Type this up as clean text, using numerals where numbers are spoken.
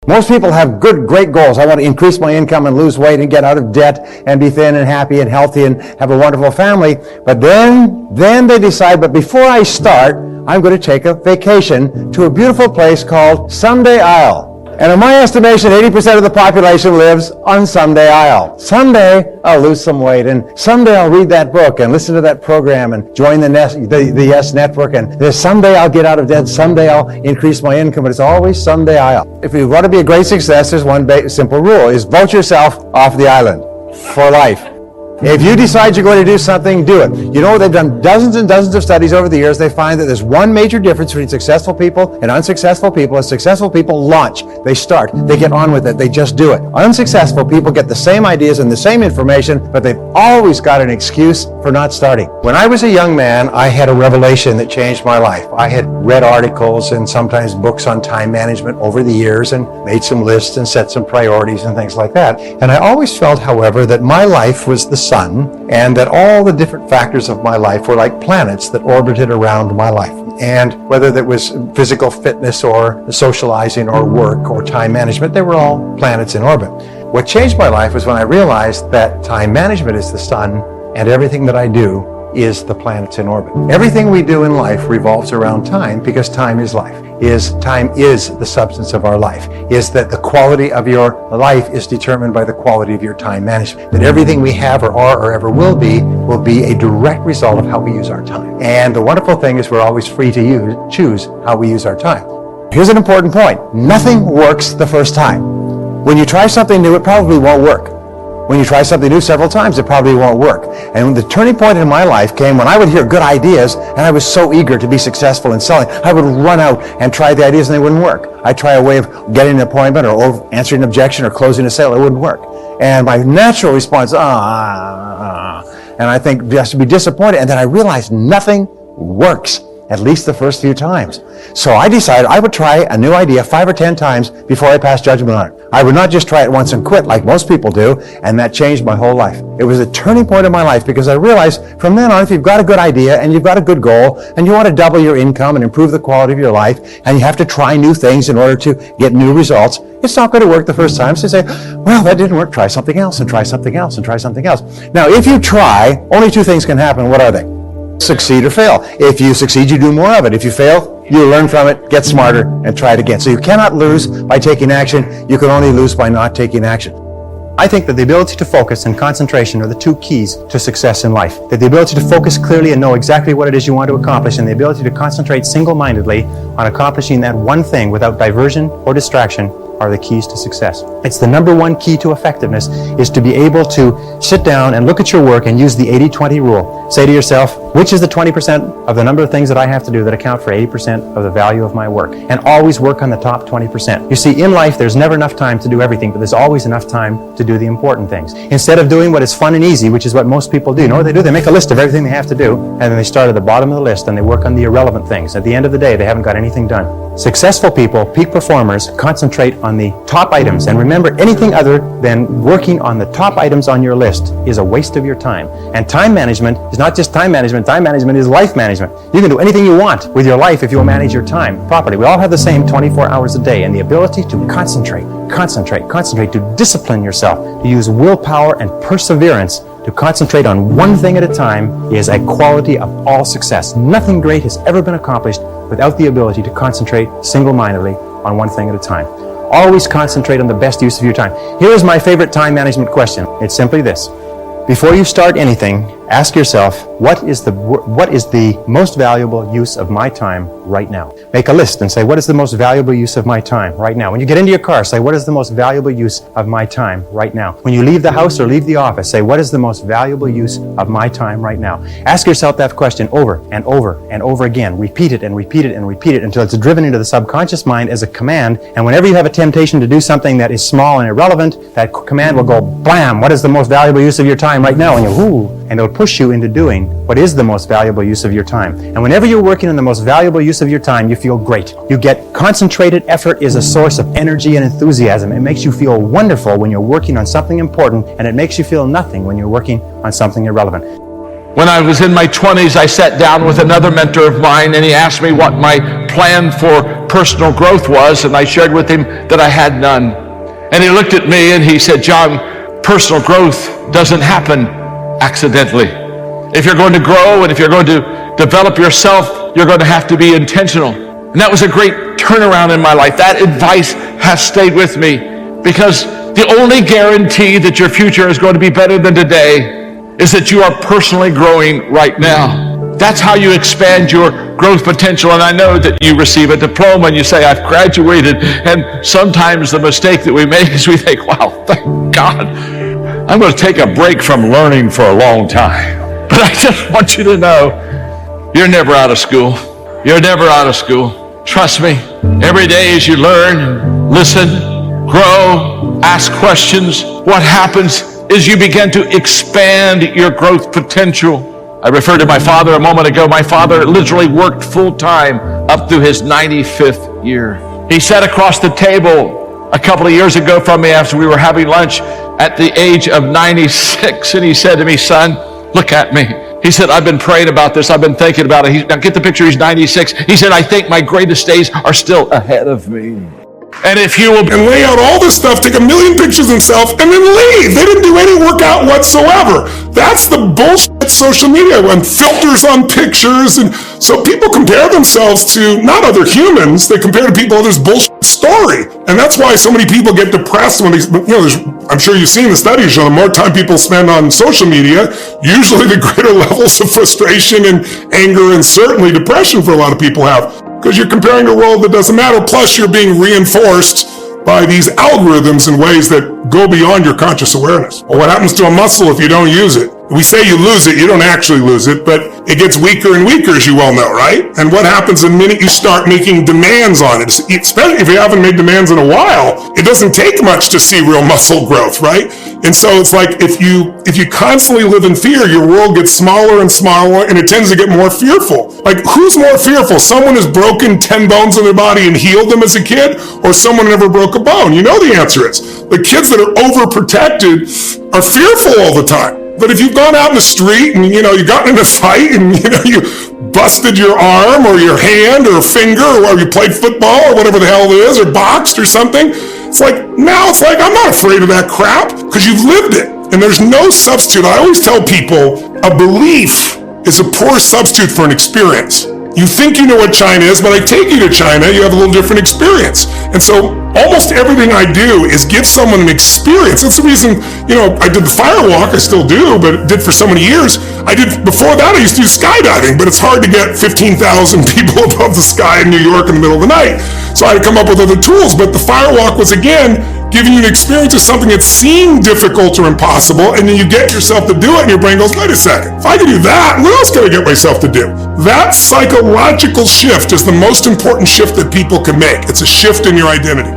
Most people have great goals. I want to increase my income and lose weight and get out of debt and be thin and happy and healthy and have a wonderful family. But then they decide, but before I start, I'm going to take a vacation to a beautiful place called Someday Isle. And in my estimation, 80% of the population lives on Someday Isle. Someday I'll lose some weight, and someday I'll read that book and listen to that program and join the Yes Network, and someday I'll get out of debt, someday I'll increase my income, but it's always Someday Isle. If you want to be a great success, there's one simple rule, is vote yourself off the island for life. If you decide you're going to do something, do it. You know, they've done dozens and dozens of studies over the years. They find that there's one major difference between successful people and unsuccessful people. Successful people launch. They start. They get on with it. They just do it. Unsuccessful people get the same ideas and the same information, but they've always got an excuse for not starting. When I was a young man, I had a revelation that changed my life. I had read articles and sometimes books on time management over the years and made some lists and set some priorities and things like that. And I always felt, however, that my life was the sun, and that all the different factors of my life were like planets that orbited around my life. And whether that was physical fitness or socializing or work or time management, they were all planets in orbit. What changed my life was when I realized that time management is the sun and everything that I do is the planets in orbit. Everything we do in life revolves around time because time is life. Time is the substance of our life. Is that the quality of your life is determined by the quality of your time management. That everything we have or are or ever will be a direct result of how we use our time. And the wonderful thing is we're always free to choose how we use our time. Here's an important point. Nothing works the first time. When you try something new, it probably won't work. When you try something new several times, it probably won't work. And the turning point in my life came when I would hear good ideas, and I was so eager to be successful in selling. I would run out and try the ideas, and they wouldn't work. I'd try a way of getting an appointment or answering an objection or closing a sale. It wouldn't work. And my natural response, and I think just to be disappointed. And then I realized nothing works, at least the first few times. So I decided I would try a new idea 5 or 10 times before I passed judgment on it. I would not just try it once and quit like most people do, and that changed my whole life. It was a turning point in my life because I realized from then on, if you've got a good idea and you've got a good goal and you want to double your income and improve the quality of your life and you have to try new things in order to get new results, it's not going to work the first time. So you say, well, that didn't work. Try something else and try something else and try something else. Now, if you try, only 2 things can happen. What are they? Succeed or fail. If you succeed, you do more of it. If you fail, you learn from it, get smarter, and try it again. So you cannot lose by taking action. You can only lose by not taking action. I think that the ability to focus and concentration are the 2 keys to success in life. That the ability to focus clearly and know exactly what it is you want to accomplish, and the ability to concentrate single-mindedly on accomplishing that one thing without diversion or distraction are the keys to success. It's the number 1 key to effectiveness, is to be able to sit down and look at your work and use the 80-20 rule. Say to yourself, which is the 20% of the number of things that I have to do that account for 80% of the value of my work? And always work on the top 20%. You see, in life, there's never enough time to do everything, but there's always enough time to do the important things. Instead of doing what is fun and easy, which is what most people do, you know what they do? They make a list of everything they have to do, and then they start at the bottom of the list and they work on the irrelevant things. At the end of the day, they haven't got anything done. Successful people, peak performers, concentrate on the top items. And remember, anything other than working on the top items on your list is a waste of your time. And time management is not just time management is life management. You can do anything you want with your life if you will manage your time properly. We all have the same 24 hours a day, and the ability to concentrate, to discipline yourself, to use willpower and perseverance to concentrate on one thing at a time is a quality of all success. Nothing great has ever been accomplished without the ability to concentrate single-mindedly on one thing at a time. Always concentrate on the best use of your time. Here is my favorite time management question. It's simply this. Before you start anything, ask yourself, what is the most valuable use of my time right now? Make a list and say, what is the most valuable use of my time right now? When you get into your car, say, what is the most valuable use of my time right now? When you leave the house or leave the office, say, what is the most valuable use of my time right now? Ask yourself that question over and over and over again. Repeat it and repeat it and repeat it until it's driven into the subconscious mind as a command. And whenever you have a temptation to do something that is small and irrelevant, that command will go, blam, what is the most valuable use of your time right now? And you, whoo, and it'll push you into doing what is the most valuable use of your time. And whenever you're working on the most valuable use of your time, you feel great. You get concentrated effort is a source of energy and enthusiasm. It makes you feel wonderful when you're working on something important, and it makes you feel nothing when you're working on something irrelevant. When I was in my 20s, I sat down with another mentor of mine, and he asked me what my plan for personal growth was, and I shared with him that I had none. And he looked at me and he said, John, personal growth doesn't happen accidentally. If you're going to grow and if you're going to develop yourself, you're going to have to be intentional. And that was a great turnaround in my life. That advice has stayed with me, because the only guarantee that your future is going to be better than today is that you are personally growing right now. That's how you expand your growth potential. And I know that you receive a diploma and you say, I've graduated. And sometimes the mistake that we make is we think, wow, thank God, I'm going to take a break from learning for a long time. But I just want you to know, you're never out of school. You're never out of school. Trust me, every day as you learn, listen, grow, ask questions, what happens is you begin to expand your growth potential. I referred to my father a moment ago. My father literally worked full-time up through his 95th year. He sat across the table a couple of years ago from me after we were having lunch at the age of 96, and he said to me, son, look at me. He said, I've been praying about this. I've been thinking about it. Now get the picture, he's 96. He said, I think my greatest days are still ahead of me. And if you will and lay out all this stuff, take a million pictures himself, and then leave. They didn't do any workout whatsoever. That's the bullshit social media, when filters on pictures. And so people compare themselves to not other humans, they compare to people others' bullshit story. And that's why so many people get depressed when I'm sure you've seen the studies show the more time people spend on social media, usually the greater levels of frustration and anger and certainly depression for a lot of people have. Because you're comparing a world that doesn't matter, plus you're being reinforced by these algorithms in ways that go beyond your conscious awareness. Well, what happens to a muscle if you don't use it? We say you lose it, you don't actually lose it, but it gets weaker and weaker, as you well know, right? And what happens the minute you start making demands on it, especially if you haven't made demands in a while, it doesn't take much to see real muscle growth, right? And so it's like if you constantly live in fear, your world gets smaller and smaller, and it tends to get more fearful. Like, who's more fearful? Someone who's broken 10 bones in their body and healed them as a kid, or someone who never broke a bone? You know the answer is. The kids that are overprotected are fearful all the time. But if you've gone out in the street and, you gotten in a fight and, you busted your arm or your hand or a finger, or you played football or whatever the hell it is, or boxed or something, it's like, I'm not afraid of that crap, because you've lived it. And there's no substitute. I always tell people, a belief is a poor substitute for an experience. You think you know what China is, but I take you to China, you have a little different experience. And so almost everything I do is give someone an experience. That's the reason, I did the fire walk, I still do, but did for so many years. Before that, I used to do skydiving, but it's hard to get 15,000 people above the sky in New York in the middle of the night. So I had to come up with other tools, but the fire walk was, again, giving you an experience of something that seemed difficult or impossible, and then you get yourself to do it, and your brain goes, wait a second, if I can do that, what else can I get myself to do? That psychological shift is the most important shift that people can make. It's a shift in your identity.